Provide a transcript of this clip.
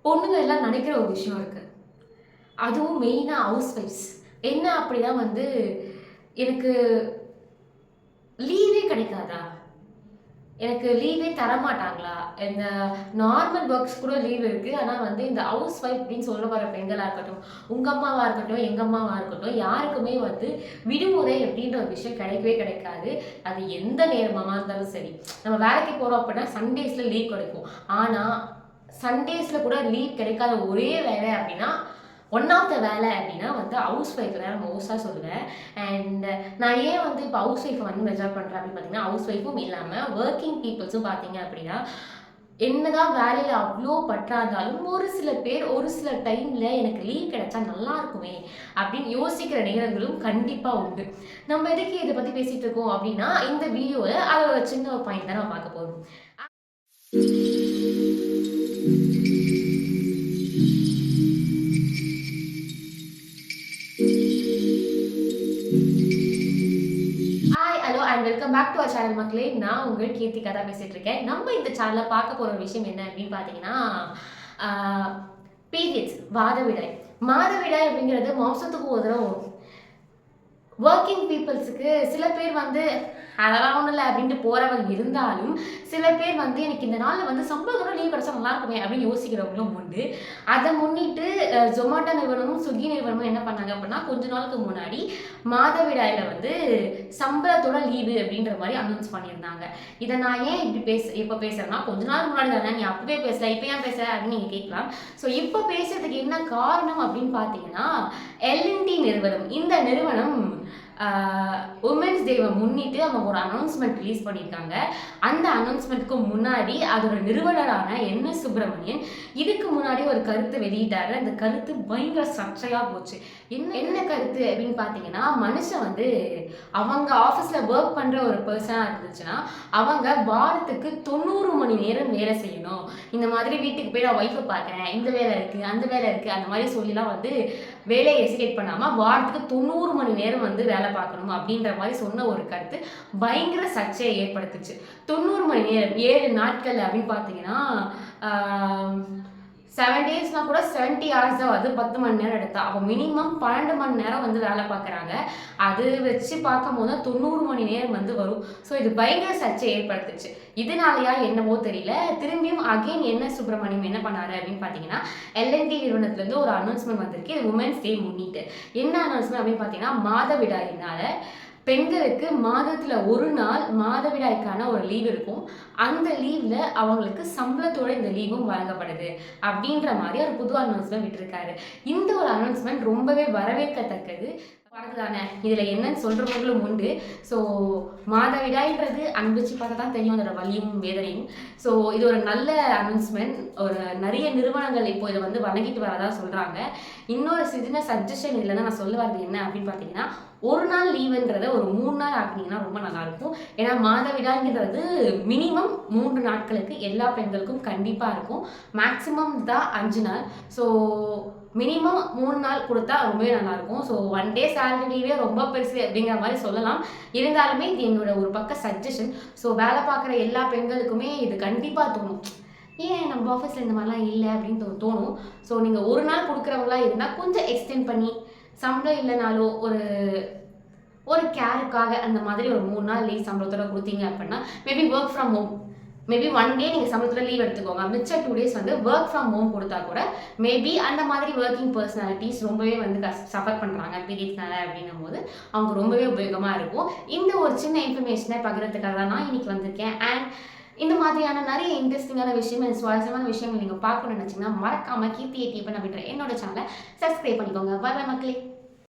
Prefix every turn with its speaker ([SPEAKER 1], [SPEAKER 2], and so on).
[SPEAKER 1] பொண்ணுங்க எல்லாம் நினைக்கிற ஒரு விஷயம் இருக்கு. அதுவும் மெயினா ஹவுஸ் ஒய்ஃப்ஸ். என்ன அப்படின்னா வந்து, எனக்கு லீவே கிடைக்காதா? எனக்கு லீவே தரமாட்டாங்களா? இந்த நார்மல் ஒர்க்ஸ் கூட லீவ் இருக்கு. ஆனா வந்து இந்த ஹவுஸ் ஒய்ஃப் அப்படின்னு சொல்ல வர பெண்களா இருக்கட்டும், உங்க அம்மாவா இருக்கட்டும், எங்க அம்மாவா இருக்கட்டும், யாருக்குமே வந்து விடுமுறை அப்படின்ற ஒரு விஷயம் கிடைக்கவே கிடைக்காது. அது எந்த நேரமா இருந்தாலும் சரி. நம்ம வேலைக்கு போறோம் அப்படின்னா சண்டேஸ்ல லீவ் கிடைக்கும். ஆனா சண்டேஸ்ல கூட லீவ் கிடைக்காத ஒரே வேலை அப்படின்னா, ஒன் ஆஃப் த வேலை அப்படின்னா வந்து ஹவுஸ் ஒய்ஃப் தான் நான் மோஸ்ட்டா சொல்லுவேன். அண்ட் நான் ஏன் வந்து இப்போ ஹவுஸ் ஒய்ஃபை வந்து மெஜர் பண்ணுறேன் அப்படின்னு பார்த்தீங்கன்னா, ஹவுஸ் ஒய்ஃபும் இல்லாமல் ஒர்க்கிங் பீப்புள்ஸும் பார்த்தீங்க அப்படின்னா, என்னதான் வேலையில அவ்வளோ பற்றா இருந்தாலும் ஒரு சில பேர் ஒரு சில டைம்ல எனக்கு லீவ் கிடைச்சா நல்லா இருக்குமே அப்படின்னு யோசிக்கிற நேரங்களும் கண்டிப்பா உண்டு. நம்ம எதுக்கு இதை பத்தி பேசிட்டு இருக்கோம் அப்படின்னா, இந்த வீடியோல அதை ஒரு சின்ன ஒரு பாயிண்ட் தான் நம்ம பார்க்க போறோம். Hi, hello and welcome back to our channel மக்களே. நான் உங்கள் கீர்த்திகா தான் பேசிட்டு இருக்கேன். நம்ம இந்த சேனல்ல பார்க்க போற ஒரு விஷயம் என்ன அப்படின்னு பார்த்தீங்கன்னா, பீரியட்ஸ் மாதவிடாய். மாதவிடாய் அப்படிங்கிறது மாசத்துக்கு ஒரு தடவை வரும். ஒர்க்கிங் பீப்புள்ஸுக்கு சில பேர் வந்து அதெல்லாம் ஒன்றும் இல்லை அப்படின்ட்டு போறவங்க இருந்தாலும், சில பேர் வந்து எனக்கு இந்த நாளில் வந்து சம்பளத்தோட லீவ் கிடைச்சா நல்லா இருக்குமே அப்படின்னு யோசிக்கிறவங்களும் உண்டு. அதை முன்னிட்டு ஜொமாட்டோ நிறுவனமும் ஸ்விக்கி நிறுவனமும் என்ன பண்ணாங்க அப்படின்னா, கொஞ்ச நாளுக்கு முன்னாடி மாதவிடாயில வந்து சம்பளத்தோட லீவு அப்படின்ற மாதிரி அனௌன்ஸ் பண்ணியிருந்தாங்க. இதை நான் ஏன் இப்படி இப்போ பேசுறேன்னா, கொஞ்ச நாள் முன்னாடி தானே நீ அப்பவே பேசல இப்போ ஏன் பேச அப்படின்னு நீங்க கேட்கலாம். ஸோ இப்போ பேசுறதுக்கு என்ன காரணம் அப்படின்னு பார்த்தீங்கன்னா, எல்என்டி நிறுவனம். இந்த நிறுவனம் உமன்ஸ் டேவை முன்னிட்டு அவங்க ஒரு அனௌன்ஸ்மெண்ட் ரிலீஸ் பண்ணியிருக்காங்க. அந்த அனௌன்ஸ்மெண்ட்டுக்கு முன்னாடி அதோட நிறுவனரான என்.எஸ். சுப்பிரமணியன் இதுக்கு முன்னாடி ஒரு கருத்து வெளியிட்டாரு. அந்த கருத்து பயங்கர சர்ச்சையா போச்சு. என்ன கருத்து அப்படின்னு பார்த்தீங்கன்னா, மனுஷன் வந்து அவங்க ஆஃபீஸ்ல ஒர்க் பண்ற ஒரு பர்சனா இருந்துச்சுன்னா, அவங்க வாரத்துக்கு 90 மணி நேரம் வேலை செய்யணும். இந்த மாதிரி வீட்டுக்கு போய் நான் ஒய்ஃபை பார்க்குறேன், இந்த வேலை இருக்கு, அந்த வேலை இருக்கு, அந்த மாதிரி சொல்லிலாம் வந்து வேலையை எஸ்கேட் பண்ணாம வாரத்துக்கு 90 மணி நேரம் வந்து வேலை பார்க்கணும் அப்படின்ற மாதிரி சொன்ன ஒரு கருத்து பயங்கர சர்ச்சையை ஏற்படுத்துச்சு. 90 மணி நேரம் 7 நாட்கள் அப்படின்னு பார்த்தீங்கன்னா 7 டேஸ்னா கூட 70 ஹவர்ஸ் தான் வருது. 10 மணி நேரம் எடுத்தா அப்போ மினிமம் 12 மணி நேரம் வந்து வேலை பார்க்குறாங்க. அது வச்சு பார்க்கும்போது 90 மணி நேரம் வந்து வரும். ஸோ இது பயங்கர சர்ச்சை ஏற்படுத்துச்சு. இதனாலயா என்னவோ தெரியல, திரும்பியும் அகைன் என்.எஸ். சுப்பிரமணியம் என்ன பண்ணாரு அப்படின்னு பார்த்தீங்கன்னா, எல்என்டி நிறுவனத்துலேருந்து ஒரு அனௌன்ஸ்மெண்ட் வந்திருக்கு. இது உமன்ஸ் டே முன்னிட்டு. என்ன அனௌன்ஸ்மெண்ட் அப்படின்னு பார்த்தீங்கன்னா, மாதவிடாயினால பெண்களுக்கு மாதத்துல ஒரு நாள் மாதவிடாய்க்கான ஒரு லீவ் இருக்கும். அந்த லீவ்ல அவங்களுக்கு சம்பளத்தோட இந்த லீவும் வழங்கப்படுது அப்படின்ற மாதிரி ஒரு புது அனௌன்ஸ்மெண்ட் விட்டிருக்காரு. இந்த ஒரு அனௌன்ஸ்மெண்ட் ரொம்பவே வரவேற்கத்தக்கது. தானே இதுல என்னன்னு சொல்றவங்களும் உண்டு. ஸோ மாதவிடாய்ன்றது அனுபவிச்சு பார்த்தா தான் தெரியும் அதோட வலியும் வேதனையும். ஸோ இது ஒரு நல்ல அனௌன்ஸ்மெண்ட். ஒரு நிறைய நிறுவனங்கள் இப்போ இதை வந்து வழங்கிட்டு வரதா சொல்றாங்க. இன்னொரு சின்ன சஜஷன் இதில் தான் நான் சொல்ல வர்றது என்ன அப்படின்னு பார்த்தீங்கன்னா, ஒரு நாள் லீவுன்றதை ஒரு 3 நாள் ஆக்கினீங்கன்னா ரொம்ப நல்லாயிருக்கும். ஏன்னா மாதவிடாய்ங்கிறது மினிமம் 3 நாட்களுக்கு எல்லா பெண்களுக்கும் கண்டிப்பாக இருக்கும். மேக்ஸிமம் தான் 5 நாள். ஸோ மினிமம் 3 நாள் கொடுத்தா ரொம்பவே நல்லாயிருக்கும். ஸோ 1 டே சேலரி லீவே ரொம்ப பெருசு அப்படிங்கிற மாதிரி சொல்லலாம். இருந்தாலுமே இது என்னோட ஒரு பக்க சஜஷன். ஸோ வேலை பார்க்குற எல்லா பெண்களுக்குமே இது கண்டிப்பாக தோணும். ஏன் நம்ம ஆஃபீஸில் இந்த மாதிரிலாம் இல்லை அப்படின்னு தோணும். ஸோ நீங்கள் ஒரு நாள் கொடுக்குறவங்களா இருந்தால் கொஞ்சம் எக்ஸ்டெண்ட் பண்ணி சம்பளம் இல்லைனாலோ ஒரு கேருக்காக அந்த மாதிரி ஒரு 3 நாள் லீவ் சம்பளத்தோட கொடுத்தீங்க அப்படின்னா, maybe work from home maybe 1 டே நீங்கள் சம்பளத்தில் லீவ் எடுத்துக்கோங்க. மிச்ச 2 டேஸ் வந்து ஒர்க் ஃப்ரம் ஹோம் கொடுத்தா கூட மேபி அந்த மாதிரி ஒர்க்கிங் பர்சனாலிட்டிஸ் ரொம்பவே வந்து சஃபர் பண்ணுறாங்க பீரியட்ஸ்னால அப்படின்னும் போது அவங்க ரொம்பவே உபயோகமாக இருக்கும். இந்த ஒரு சின்ன இன்ஃபர்மேஷனை பகிர்றதுக்காக தான் நான் இன்னைக்கு வந்திருக்கேன். அண்ட் இந்த மாதிரியான நிறைய இன்ட்ரெஸ்டிங்கான விஷயம் சுவாரஸ்யமான விஷயங்கள் நீங்கள் பார்க்கணும்னு நினச்சிங்கன்னா மறக்காமல் கீர்த்தி 87 அப்படின்ற என்னோட சேனலை சப்ஸ்கிரைப் பண்ணிக்கோங்க. பாய் பாய் மக்களே.